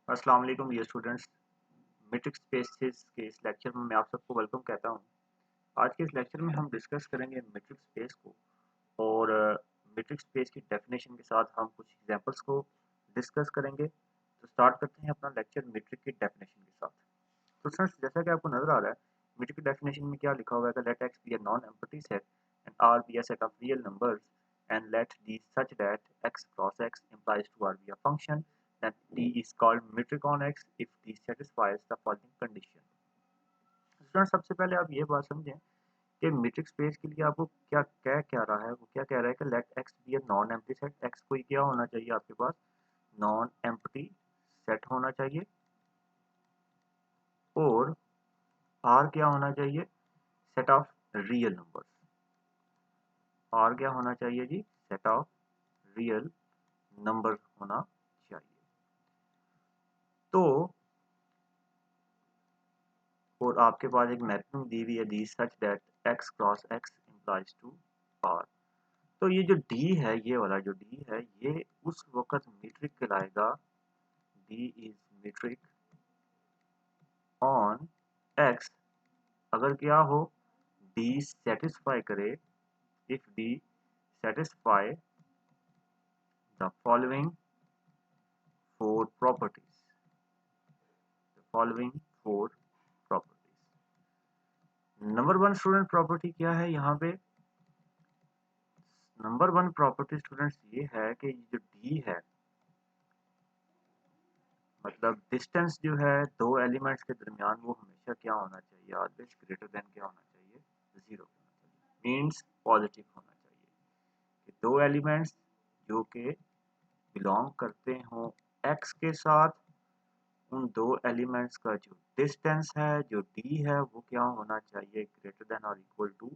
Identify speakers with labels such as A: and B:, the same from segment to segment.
A: अस्सलाम वालेकुम dear students. Matrix spaces के इस लेक्चर में मैं आप सबको वेलकम कहता हूं। आज के इस लेक्चर में हम डिस्कस करेंगे मैट्रिक्स स्पेस को और मैट्रिक्स स्पेस की डेफिनेशन के साथ हम कुछ एग्जांपल्स को डिस्कस करेंगे। तो स्टार्ट करते हैं अपना लेक्चर मैट्रिक की डेफिनेशन के साथ। तो फ्रेंड्स, जैसा कि आपको नजर आ रहा है, मैट्रिक की डेफिनेशन में क्या लिखा हुआ है कि let X be a non empty set and R be a set of real numbers and let D such that x cross x implies to R be a function, then D is called metric on x if D satisfies the following condition. Student, सबसे पहले आप ये बात समझें कि matrix space के लिए आपको क्या क्या रहा है। वो क्या कह रहा है कि let X be a non empty set. X कोई क्या होना चाहिए आपके पास? नॉन एम्प्टी सेट होना चाहिए। और आर क्या होना चाहिए? Set of real numbers. R क्या होना चाहिए जी? सेट ऑफ रियल नंबर होना चाहिए। तो और आपके पास एक मैपिंग दी हुई है दी such that x cross x implies to R. तो ये जो डी है, ये वाला जो डी है, ये उस वक्त मीट्रिक कहलाएगा। D is metric on x अगर क्या हो? डी सेटिस्फाई करे। If D satisfy the following four properties. The following four properties. Number one student property क्या है यहाँ पे? नंबर वन प्रॉपर्टी स्टूडेंट्स ये है कि जो डी है, मतलब डिस्टेंस जो है दो एलिमेंट्स के दरमियान, वो हमेशा क्या होना चाहिए? ऑलवेज ग्रेटर देन क्या होना चाहिए? जीरो होना चाहिए। मीन्स पॉजिटिव होना चाहिए कि दो एलिमेंट्स जो कि बिलोंग करते हों एक्स के साथ, उन दो एलिमेंट्स का जो डिस्टेंस है, जो डी है, वो क्या होना चाहिए? ग्रेटर देन और इक्वल टू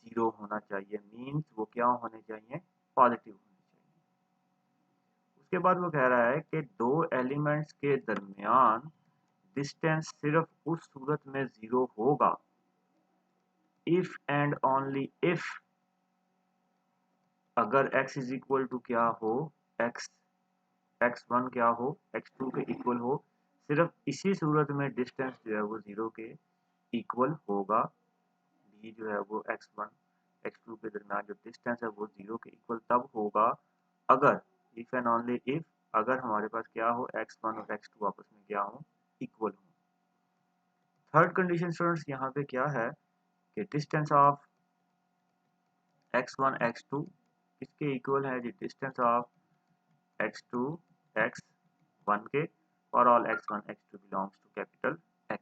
A: जीरो होना चाहिए। मीन्स वो क्या होने चाहिए? पॉजिटिव होने चाहिए। उसके बाद वो कह रहा है कि दो एलिमेंट्स के दरमियान डिस्टेंस सिर्फ उस सूरत में जीरो होगा इफ एंड ओनली इफ अगर x इज इक्वल टू क्या हो? x x1 क्या हो? x2 के इक्वल हो। सिर्फ इसी सूरत में डिस्टेंस जो है वो जीरो के इक्वल होगा। d जो है वो x1 x2 के दरमियान जो डिस्टेंस है वो जीरो के इक्वल तब होगा अगर इफ एंड ओनली इफ अगर हमारे पास क्या हो? x1 और x2 आपस में क्या हो? इक्वल हो। थर्ड कंडीशन स्टूडेंट्स यहाँ पे क्या है कि डिस्टेंस ऑफ x1 x2 किसके इक्वल है जी? डिस्टेंस ऑफ x2 x1 के for all x1 x2 belongs to capital X।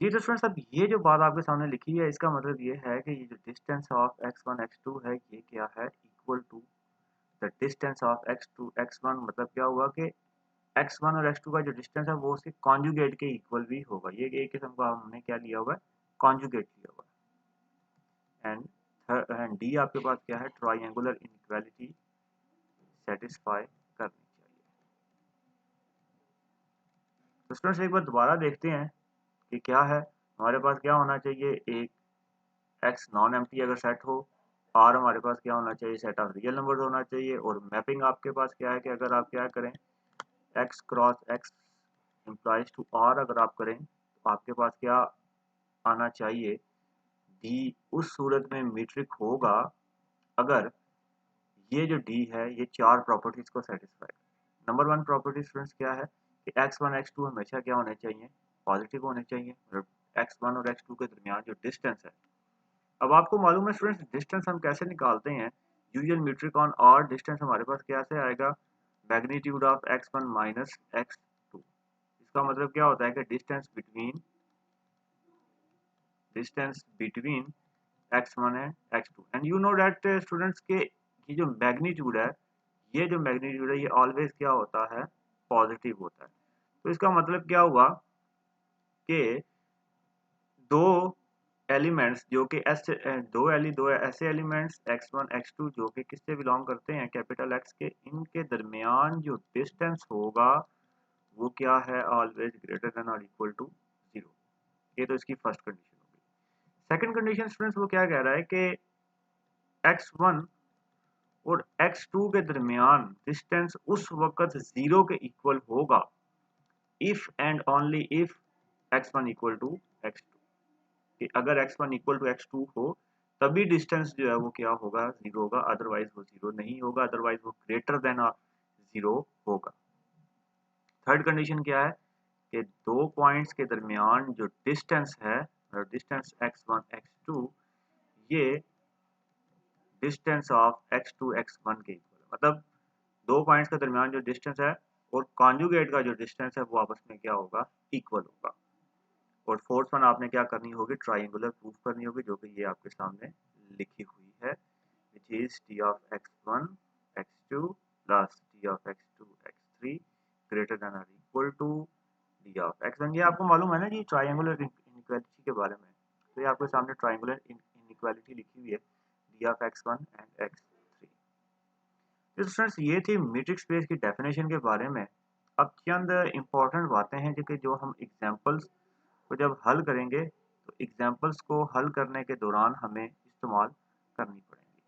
A: जी तो स्टूडेंट्स, अब ये जो बात आपके सामने लिखी है, इसका मतलब ये है कि ये जो डिस्टेंस ऑफ x1 x2 है, ये क्या है? Equal to the distance of x2 x1। मतलब क्या हुआ कि x1 और x2 का जो डिस्टेंस है वो उसके कॉन्जुगेट के इक्वल भी होगा। ये एक किस्म का हमने क्या लिया हुआ है? कॉन्जुगेट लिया हुआ है। एंड डी आपके पास क्या है? ट्राइंगुलर इनइक्वालिटी सेटिस्फाई करनी चाहिए। तो स्टूडेंट्स, एक बार दोबारा देखते हैं कि क्या है हमारे पास। क्या होना चाहिए? एक एक्स नॉन एम्प्टी अगर सेट हो, आर हमारे पास क्या होना चाहिए? सेट ऑफ रियल नंबर्स होना चाहिए। और मैपिंग आपके पास क्या है कि अगर आप क्या करें, X cross x implies to R अगर आप करें तो आपके पास क्या आना चाहिए? डी उस सूरत में मीट्रिक होगा अगर ये जो डी है ये चार प्रॉपर्टीज को satisfy. Number one property students क्या है कि x1 x2 हमेशा क्या होने चाहिए? पॉजिटिव होने चाहिए। मतलब x1 और x2 के दरमियान जो डिस्टेंस है, अब आपको मालूम है स्टूडेंट्स डिस्टेंस हम कैसे निकालते हैं? Usual metric on R distance हमारे पास कैसे आएगा? Magnitude of x1 minus x2। इसका मतलब क्या होता है कि distance between x1 and x2। And you know that students के ये जो मैग्नीट्यूड है, ये ऑलवेज क्या होता है? पॉजिटिव होता है। तो इसका मतलब क्या हुआ कि दो एलिमेंट्स जो कि दो ऐसे एलिमेंट्स x1 x2 जो कि किससे बिलोंग करते हैं? कैपिटल X के। इनके दरमियान जो डिस्टेंस होगा वो क्या है? ऑलवेज ग्रेटर देन और इक्वल टू जीरो। ये तो इसकी फर्स्ट कंडीशन होगी। सेकंड कंडीशन स्टूडेंट्स वो क्या कह रहा है कि x1 और x2 के दरमियान डिस्टेंस उस वक्त 0 के इक्वल होगा if and only if x1 equal to x2, कि अगर x1 इक्वल टू x2 हो तभी डिस्टेंस जो है वो क्या होगा, 0 होगा, अदरवाइज वो 0 नहीं होगा, अदरवाइज वो ग्रेटर देन 0 होगा। थर्ड कंडीशन क्या है कि दो पॉइंट्स के दरमियान जो डिस्टेंस है, डिस्टेंस x1 x2, ये डिस्टेंस ऑफ x2 x1 के इक्वल, मतलब दो पॉइंट्स के दरमियान जो डिस्टेंस है और कॉन्जुगेट का जो डिस्टेंस है वो आपस में क्या होगा, इक्वल होगा। और फोर्थ वन आपने क्या करनी होगी, ट्राइंगुलर प्रूफ करनी होगी, जो कि ये आपके सामने लिखी हुई है, which is t of x1 x2 plus t of x2 x3 greater than or equal to d of x1। ये आपको मालूम है ना जी ट्राइंगुलर इनइक्वालिटी के बारे में, तो ये आपके सामने ट्राइंगुलर इनइक्वालिटी लिखी हुई है, d of x1 and x3। तो स्टूडेंट्स ये थी मीट्रिक स्पेस की डेफिनेशन के बारे में। अब चंद इंपॉर्टेंट बातें हैं जो कि जो हम एग्जांपल्स को जब हल करेंगे तो एग्जांपल्स को हल करने के दौरान हमें इस्तेमाल करनी पड़ेगी।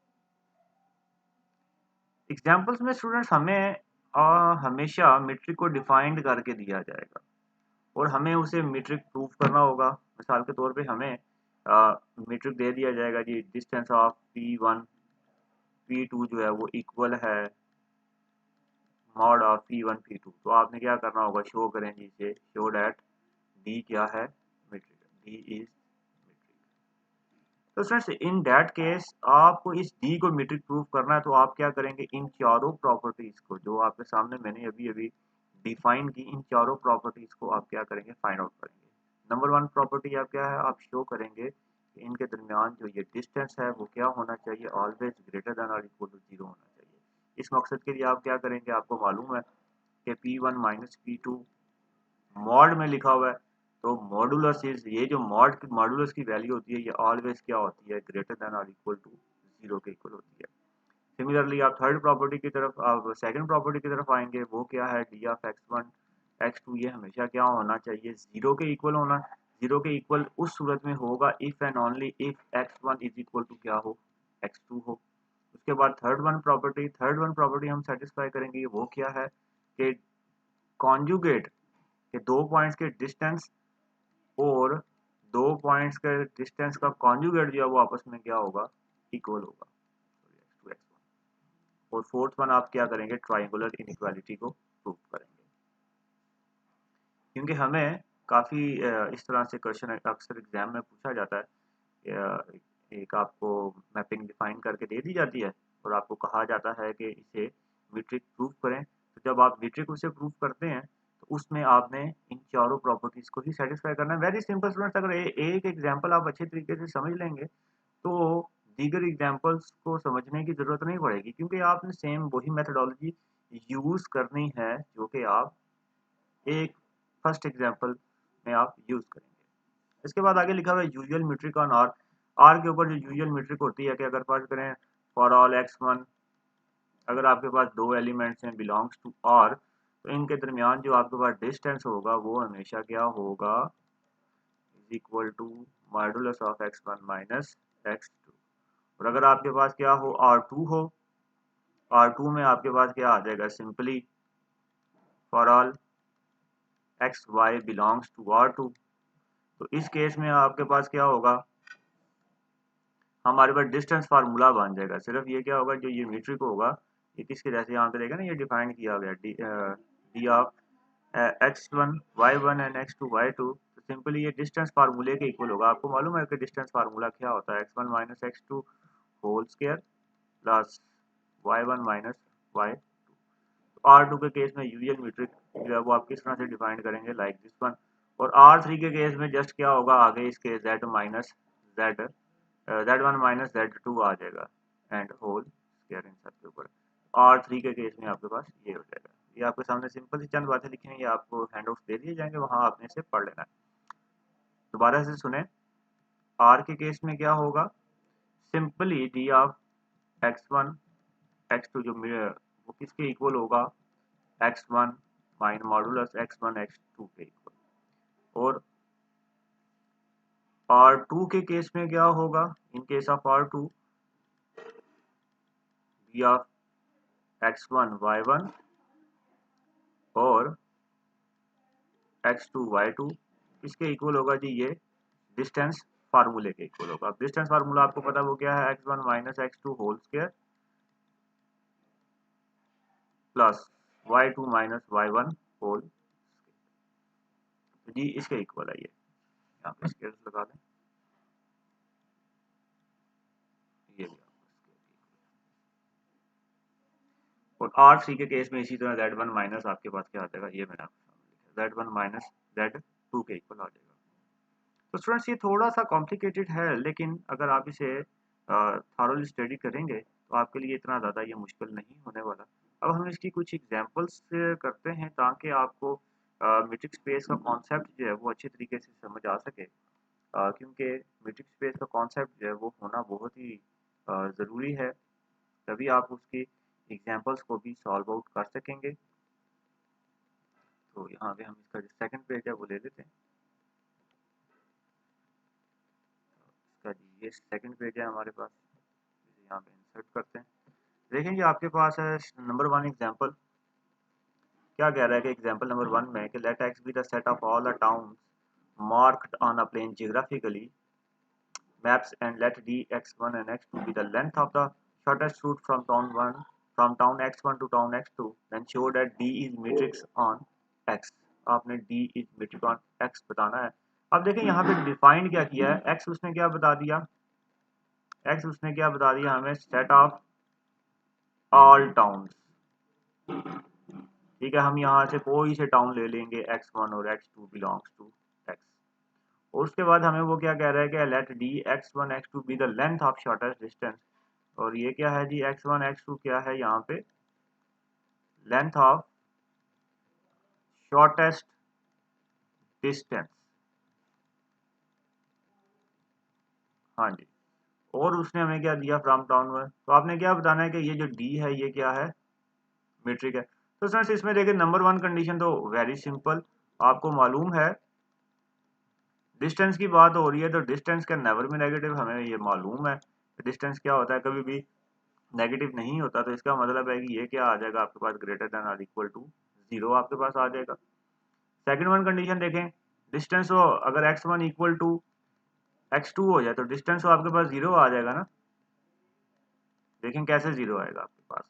A: एग्जांपल्स में स्टूडेंट्स हमें हमेशा मीट्रिक को डिफाइंड करके दिया जाएगा और हमें उसे मीट्रिक प्रूफ करना होगा। मिसाल के तौर पे हमें मीट्रिक दे दिया जाएगा जी, डिस्टेंस ऑफ P1 P2 जो है वो इक्वल है मॉड ऑफ P1 P2, तो आपने क्या करना होगा, शो करें जी इसे, शो डैट D क्या है, मीट्रिक, D इज मीट्रिक। तो फ्रेंड्स इन दैट केस आपको इस D को मीट्रिक प्रूफ करना है, तो आप क्या करेंगे, इन चारों प्रॉपर्टीज को जो आपके सामने मैंने अभी अभी डिफाइन की, इन चारों प्रॉपर्टीज को आप क्या करेंगे, फाइंड आउट करेंगे। नंबर वन प्रॉपर्टी आप क्या है, आप शो करेंगे कि इनके दरमियान जो ये डिस्टेंस है वो क्या होना चाहिए, ऑलवेज ग्रेटर देन और इक्वल टू 0 होना चाहिए। इस मकसद के लिए आप क्या करेंगे, आपको मालूम है कि P1 माइनस P2 मॉड में लिखा हुआ है, तो मॉडुलस इज, ये जो मॉडुलस की वैल्यू होती है ये ऑलवेज क्या होती है, ग्रेटर देन और इक्वल टू 0 के इक्वल होती है। सिमिलरली आप थर्ड प्रॉपर्टी की तरफ, आप सेकंड प्रॉपर्टी की तरफ आएंगे, वो क्या है, डी ऑफ x1 x2 ये हमेशा क्या होना चाहिए, 0 के इक्वल होना। 0 के इक्वल उस सूरत में होगा if and only if x1 is equal to क्या हो, x2 हो। उसके बाद थर्ड वन प्रॉपर्टी हम सेटिस्फाई करेंगे, वो क्या है कि कॉन्जुगेट के दो पॉइंट्स के डिस्टेंस और दो पॉइंट्स के डिस्टेंस का कॉन्जुगेट जो है वो आपस में क्या होगा, इक्वल होगा, और फोर्थ वन आप क्या करेंगे, ट्राइंगुलर इनइक्वालिटी को प्रूव करेंगे। क्योंकि हमें काफ़ी इस तरह से क्वेश्चन अक्सर एग्जाम में पूछा जाता है, एक आपको मैपिंग डिफाइन करके दे दी जाती है और आपको कहा जाता है कि इसे मीट्रिक प्रूफ करें। तो जब आप मीट्रिक उसे प्रूफ करते हैं तो उसमें आपने इन चारों प्रॉपर्टीज को ही सेटिस्फाई करना है। वेरी सिंपल स्टूडेंट्स, अगर एक एग्जाम्पल आप अच्छे तरीके से समझ लेंगे तो दीगर एग्जाम्पल्स को समझने की ज़रूरत नहीं पड़ेगी, क्योंकि आपने सेम वही मेथडोलॉजी यूज़ करनी है जो कि आप एक फर्स्ट एग्जाम्पल में आप यूज़ करेंगे। इसके बाद आगे लिखा हुआ है usual metric on R. R के ऊपर जो यूजुअल मीट्रिक होती है कि अगर फर्ज करें फॉर ऑल x1, अगर आपके पास दो एलिमेंट्स हैं बिलोंग्स टू आर, तो इनके दरमियान जो आपके पास डिस्टेंस होगा वो हमेशा क्या होगा, is equal to modulus of x1 minus x2। और अगर आपके पास क्या हो, R2 हो, R2 में आपके पास क्या आ जाएगा, simply for all X Y belongs to R2। तो इस केस में आपके पास क्या होगा, हमारे पास डिस्टेंस फार्मूला बन जाएगा। सिर्फ ये क्या होगा, जो ये मीट्रिक होगा ये किसके जैसे यहाँ पे देखा ना, ये डिफाइन किया गया D of x1 y1 and x2 y2। तो सिंपली ये डिस्टेंस फार्मूले के इक्वल होगा। आपको मालूम है कि डिस्टेंस फार्मूला क्या होता है, x1 minus x2 whole square plus y1 minus y2। तो R2 के केस में यूजुअल मीट्रिक जो है वो आप किस तरह से डिफाइन करेंगे, लाइक दिस वन। और R3 के केस में जस्ट क्या होगा, आगे इसके z minus z, z1 minus z2 आ जाएगा एंड होल स्क्वायर इन सब के ऊपर। R3 के केस में आपके पास ये हो जाएगा। ये आपके सामने सिंपल सी चंद बातें लिखी हैं, ये आपको हैंडआउट्स दे दिए जाएंगे, वहां आपने इसे पढ़ लेना है। दोबारा से सुने, R के केस में क्या होगा, simply D of x1 x2 जो वो किसके इक्वल होगा, x1 mine modulus x1 x2 के इक्वल। और R2 के केस में क्या होगा, in case of R2 D of x1 y1 और x2 y2 इसके इक्वल होगा जी ये डिस्टेंस फार्मूले के इक्वल होगा। अब डिस्टेंस फार्मूला आपको पता वो क्या है, x1 minus x2 whole square plus y2 minus y1 whole. तो जी इसके इक्वल है ये, यहाँ पे स्केल लगा दें, ये भी और R3 के केस में इसी तरह Z1 माइनस आपके पास क्या आ जाएगा, ये मैंने आपको Z1 माइनस Z2 के इक्वल आ जाएगा। तो स्टूडेंट्स ये थोड़ा सा कॉम्प्लिकेटेड है, लेकिन अगर आप इसे थॉरोली स्टडी करेंगे तो आपके लिए इतना ज़्यादा ये मुश्किल नहीं होने वाला। अब हम इसकी कुछ एग्जांपल्स करते हैं ताकि आपको मैट्रिक्स स्पेस का कॉन्सेप्ट जो है वो अच्छे तरीके से समझ आ सके, क्योंकि मैट्रिक्स स्पेस का कॉन्सेप्ट जो है वो होना बहुत ही ज़रूरी है, तभी आप उसकी एग्जांपल्स को भी सॉल्व आउट कर सकेंगे। तो यहाँ पे हम इसका जो सेकंड पेज है वो ले लेते हैं। इसका ये सेकंड पेज है हमारे पास, इसे यहाँ पे इंसर्ट करते हैं। देखें जी आपके पास है नंबर 1 एग्जांपल। क्या कह रहा है कि एग्जांपल नंबर 1 में कि let X be the set of all the towns marked on a plane geographically maps and let dx1 and x2 be the length of the shortest route from town x1 to town x2, then show that d is matrix on x। आपने d is matrix on x बताना है। अब देखें यहाँ पे defined क्या किया है, x उसने क्या बता दिया, x उसने क्या बता दिया हमें, सेट ऑफ ऑल टाउन्स। ठीक है, हम यहाँ से कोई से टाउन ले लेंगे x1 और x2 बिलोंग्स टू x, और उसके बाद हमें वो क्या कह रहा है कि let d x1 x2 be the length of shortest distance, और ये क्या है जी x1 x2 क्या है यहाँ पे, लेंथ ऑफ शॉर्टेस्ट डिस्टेंस। हाँ जी, और उसने हमें क्या दिया, फ्रॉम टाउन में। तो आपने क्या बताना है कि ये जो d है ये क्या है, मीट्रिक है। तो फ्रेंड्स इसमें देखिए नंबर 1 कंडीशन तो वेरी सिंपल, आपको मालूम है डिस्टेंस की बात हो रही है तो डिस्टेंस का नेवर भी नेगेटिव, हमें ये मालूम है डिस्टेंस क्या होता है, कभी भी नेगेटिव नहीं होता। तो इसका मतलब है कि ये क्या आ जाएगा आपके पास, ग्रेटर देन और इक्वल टू 0 आपके पास आ जाएगा। सेकंड वन कंडीशन देखें, डिस्टेंस हो अगर x1 इक्वल टू x2 हो जाए तो डिस्टेंस हो आपके पास 0 आ जाएगा ना। देखें कैसे 0 आएगा आपके पास,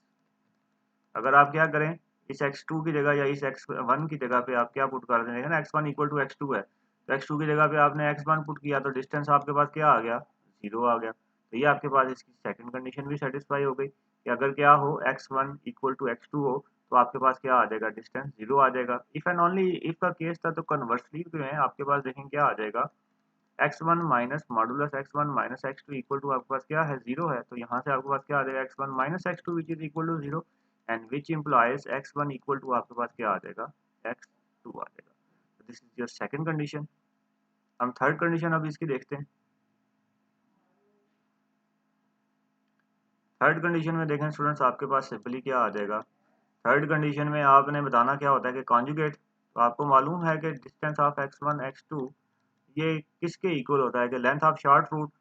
A: अगर आप क्या करें इस x2 की जगह या इस x1 की जगह पे आप क्या पुट कर देंगे ना, x1 इक्वल टू x2 है तो x2 की जगह पे आपने x1 पुट किया तो डिस्टेंस आपके पास क्या आ गया, 0 आ गया। तो ये आपके पास इसकी सेकंड कंडीशन भी सेटिस्फाई हो गई कि अगर क्या हो x1 इक्वल टू x2 हो तो आपके पास क्या आ जाएगा, डिस्टेंस 0 आ जाएगा। इफ एंड ओनली इफ का केस था तो कन्वर्सली जो है आपके पास देखें क्या आ जाएगा, x1 minus modulus x1 minus x2 equal to आपके पास क्या है, 0 है। तो यहाँ से आपके पास क्या आ जाएगा, x1 minus x2 which is equal to 0 and which implies x1 equal to आपके पास क्या आ जाएगा, x2 आ जाएगा। This is your second condition. हम थर्ड कंडीशन अब इसकी देखते हैं। थर्ड कंडीशन में देखें स्टूडेंट्स आपके पास सिंपली क्या आ जाएगा, थर्ड कंडीशन में आपने बताना क्या होता है कि कॉन्जुगेट। तो आपको मालूम है कि डिस्टेंस ऑफ x1 x2 ये किसके इक्वल होता है कि length of short route,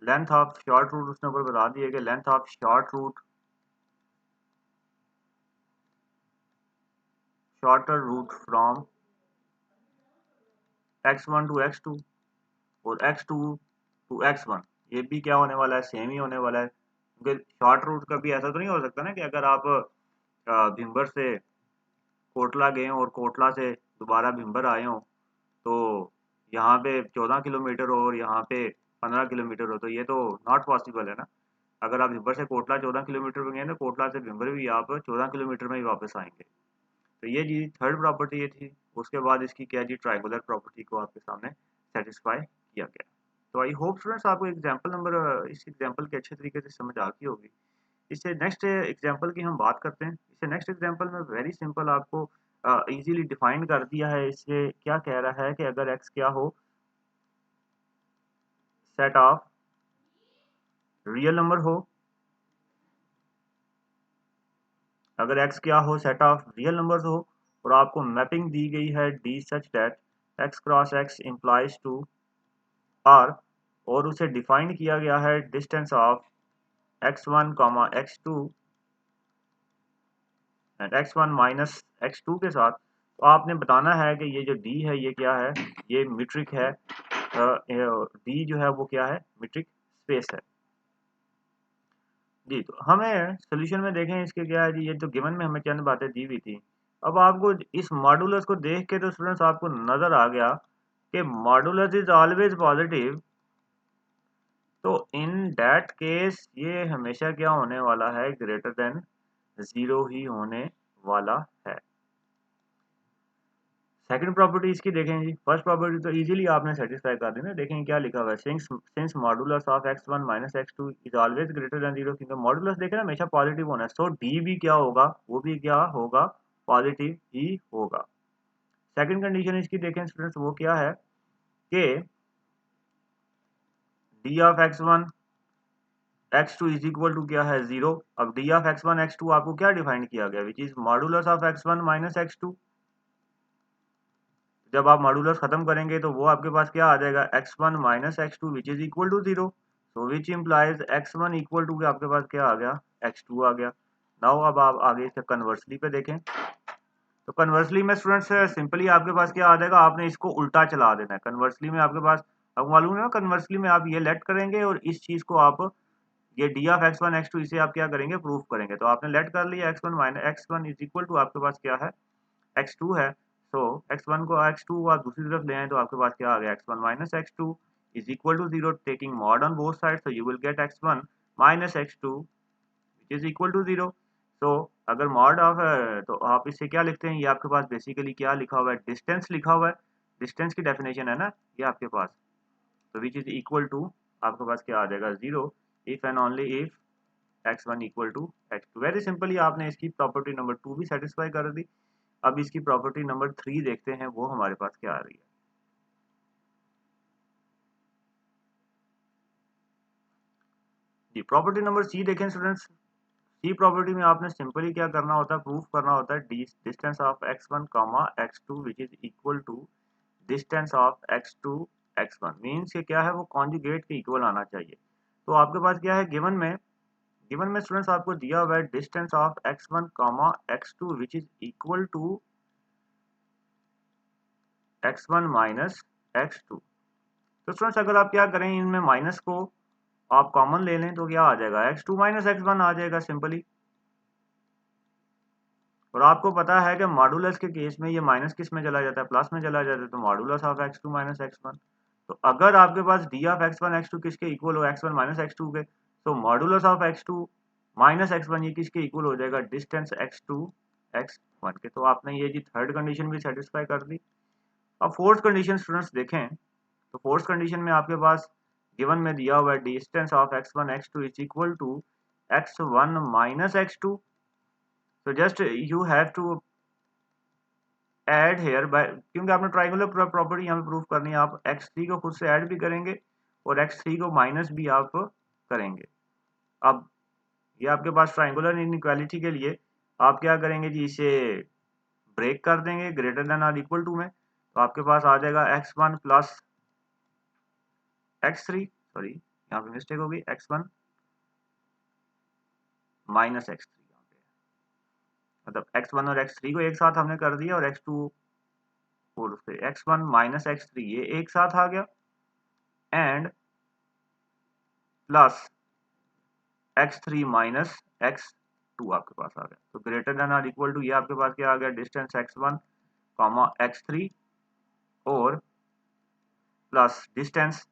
A: length of short route उसने ऊपर बता दिया कि length of short route, shorter route from x1 to x2 और x2 टू x1, ये भी क्या होने वाला है, सेम ही होने वाला है। क्योंकि शॉर्ट रूट का भी ऐसा तो नहीं हो सकता ना कि अगर आप भिम्बर से कोटला गए हो और कोटला से दोबारा भिम्बर आए हो तो यहाँ पे 14 किलोमीटर हो और यहाँ पे 15 किलोमीटर हो, तो ये तो नॉट पॉसिबल है ना। अगर आप भिम्बर से कोटला 14 किलोमीटर में गए तो कोटला से भिम्बर भी आप 14 किलोमीटर में ही वापस आएंगे। तो ये जी थर्ड प्रॉपर्टी ये थी। उसके बाद इसकी क्या जी ट्रायंगुलर प्रॉपर्टी को आपके सामने सेटिस्फाई किया गया। तो आई होप स्टूडेंट्स आपको एग्जांपल नंबर इस एग्जांपल के अच्छे तरीके से समझ आ गई होगी। इससे नेक्स्ट एग्जांपल की हम बात करते हैं। इससे नेक्स्ट एग्जांपल में वेरी सिंपल आपको इजीली डिफाइन कर दिया है। इससे क्या कह रहा है कि अगर x क्या हो, सेट ऑफ रियल नंबर हो, अगर x क्या हो सेट ऑफ रियल नंबर्स हो और आपको मैपिंग दी गई है d such that x cross x implies to r, और उसे डिफाइन किया गया है distance of x1 x2 and x1 minus x2 के साथ, तो आपने बताना है कि ये जो d है ये क्या है, ये मीट्रिक है, d जो है वो क्या है, मीट्रिक स्पेस है जी। तो हमें सोल्यूशन में देखें इसके क्या है जी, ये तो गिवन में हमें चंद बातें दी हुई थी। अब आपको इस मॉडुलस को देख के तो स्टूडेंट्स आपको नजर आ गया कि मॉडुलस इज ऑलवेज पॉजिटिव, तो इन दैट केस ये हमेशा क्या होने वाला है, ग्रेटर देन 0 ही होने वाला है। सेकंड प्रॉपर्टी इसकी देखें जी, फर्स्ट प्रॉपर्टी तो इजीली आपने सेटिस्फाई कर दी ना, देखें क्या लिखा हुआ है, since modulus of x1 minus x2 is always greater than 0, क्योंकि मॉडुलस देखें ना हमेशा पॉजिटिव होना है, सो d भी क्या होगा, वो भी क्या होगा, पॉजिटिव ही होगा। सेकंड कंडीशन इसकी देखें स्टूडेंट्स, वो क्या है कि d of x1 x2 is equal to क्या है, 0। अब d ऑफ x1 x2 आपको क्या डिफाइन किया गया, which is modulus of x1 minus x2। जब आप मॉडुलस खत्म करेंगे तो वो आपके पास क्या आ जाएगा, x1 minus x2 which is equal to 0, so which implies x1 equal to आपके पास क्या आ गया, x2 आ गया। नाउ अब आप आगे इसके कन्वर्सली पे देखें, तो कन्वर्सली में स्टूडेंट्स सिंपली आपके पास क्या आ जाएगा, आपने इसको उल्टा चला देना है। कन्वर्सली में आपके पास, आपको मालूम है ना, कन्वर्सली में आप ये लेट करेंगे और इस चीज को आप, ये d ऑफ x1 x2 इसे आप क्या करेंगे, प्रूफ करेंगे। तो आपने लेट कर लिया x1 minus x1 is equal to आपके पास क्या है, x2 है। तो x1 को x2 आप दूसरी तरफ ले आए तो आपके पास क्या आ गया, x1 minus x2 is equal to 0, taking mod on both side, so you will get x1 minus x2 which is equal to 0। तो अगर मॉड ऑफ, तो आप इससे क्या लिखते हैं, ये आपके पास बेसिकली क्या लिखा हुआ है, डिस्टेंस लिखा हुआ है, डिस्टेंस की डेफिनेशन है ना ये आपके पास, तो विच इज इक्वल टू आपके पास क्या आ जाएगा, 0 if and only if x1 equal to x2। Very simply आपने इसकी प्रॉपर्टी नंबर 2 भी सेटिस्फाई कर दी। अब इसकी प्रॉपर्टी नंबर 3 देखते हैं, वो हमारे पास क्या आ रही है जी। प्रॉपर्टी नंबर सी देखें स्टूडेंट्स, सी प्रॉपर्टी में आपने सिंपली क्या करना होता है, प्रूफ करना होता है distance of x1 comma x2 which is equal to distance of x2 x1, means ये क्या है, वो कॉन्जुगेट के इक्वल आना चाहिए। तो आपके पास क्या है, गिवन में स्टूडेंट्स आपको दिया हुआ है distance of x1 comma x2 which is equal to x1 minus x2। तो स्टूडेंट्स अगर आप क्या करें, इनमें माइनस को आप कॉमन ले लें तो क्या आ जाएगा, x2 माइनस x1 आ जाएगा सिंपली। और आपको पता है कि मॉडुलस के केस में ये माइनस किस में चला जाता है, प्लस में चला जाता है, तो modulus of x2 minus x1। तो अगर आपके पास d ऑफ x1 x2 किसके इक्वल हो, x1 माइनस x2 के, तो modulus of x2 minus x1 ये किसके इक्वल हो जाएगा, डिस्टेंस x2 x1 के। तो आपने ये जी थर्ड कंडीशन भी सेटिस्फाई कर दी। अब फोर्थ कंडीशन स्टूडेंट्स देखें, तो फोर्थ कंडीशन में आपके पास गिवन में दिया हुआ है distance of x1 x2 is equal to x1 minus x2। तो just you have to add hereby, क्योंकि आपने ट्राइंगुलर प्रॉपर्टी यहाँ पे प्रूफ करनी है, आप x3 को खुद से ऐड भी करेंगे और x3 को माइनस भी आप करेंगे। अब ये आपके पास ट्राइंगुलर इनइक्वालिटी के लिए आप क्या करेंगे जी, इसे ब्रेक कर देंगे ग्रेटर देन और इक्वल टू में, तो आपके पास आ जाएगा x1 प्लस x3, सॉरी यहाँ पे मिस्टेक होगी, x1 माइनस x3, यहाँ पे मतलब x1 और x3 को एक साथ हमने कर दिया और x2 और फिर x1 माइनस x3 ये एक साथ आ गया and plus x3 minus x2 आपके पास आ गया। तो ग्रेटर देन और इक्वल टू ये आपके पास क्या आ गया, डिस्टेंस x1 कॉमा x3 और plus distance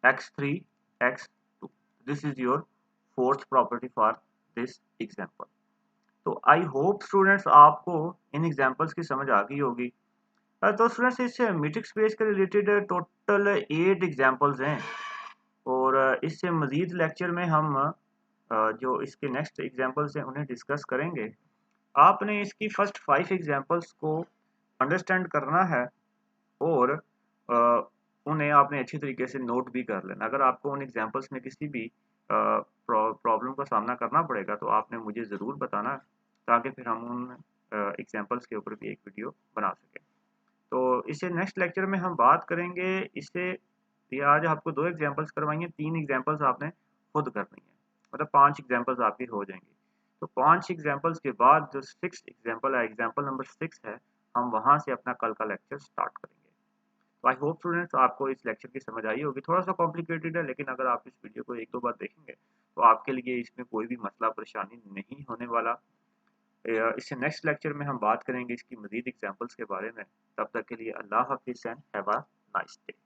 A: x3 x2। This is your fourth property for this example. तो आई होप स्टूडेंट्स आपको इन एग्जांपल्स की समझ आ गई होगी। तो स्टूडेंट्स इस मीट्रिक स्पेस के रिलेटेड टोटल 8 एग्जांपल्स हैं और इससे मजीद लेक्चर में हम जो इसके नेक्स्ट एग्जांपल्स हैं उन्हें डिस्कस करेंगे। आपने इसकी फर्स्ट 5 एग्जांपल्स को अंडरस्टैंड करना है और उन्हें आपने अच्छी तरीके से नोट भी कर लेना। अगर आपको उन एग्जांपल्स में किसी भी प्रॉब्लम का सामना करना पड़ेगा तो आपने मुझे ज़रूर बताना, ताकि फिर हम उन एग्जांपल्स के ऊपर भी एक वीडियो बना सकें। तो इसे नेक्स्ट लेक्चर में हम बात करेंगे। इससे ये आज आपको 2 एग्जांपल्स करवाएंगे, 3 एग्जांपल्स आपने खुद करनी है, मतलब 5 एग्जांपल्स आपकी हो जाएंगी। तो 5 एग्जांपल्स के बाद जो 6 एग्जांपल है, एग्जांपल नंबर 6 है, हम वहां से अपना कल का लेक्चर स्टार्ट करेंगे। तो आई होप स्टूडेंट्स आपको इस लेक्चर की समझ आई होगी। थोड़ा सा कॉम्प्लिकेटेड है, लेकिन अगर आप इस वीडियो को एक दो बार देखेंगे तो आपके लिए इसमें कोई भी मसला परेशानी नहीं होने वाला। इससे नेक्स्ट लेक्चर में हम बात करेंगे इसकी मजीद एग्जांपल्स के बारे में। तब तक के लिए अल्लाह हाफिज़ and have a nice day.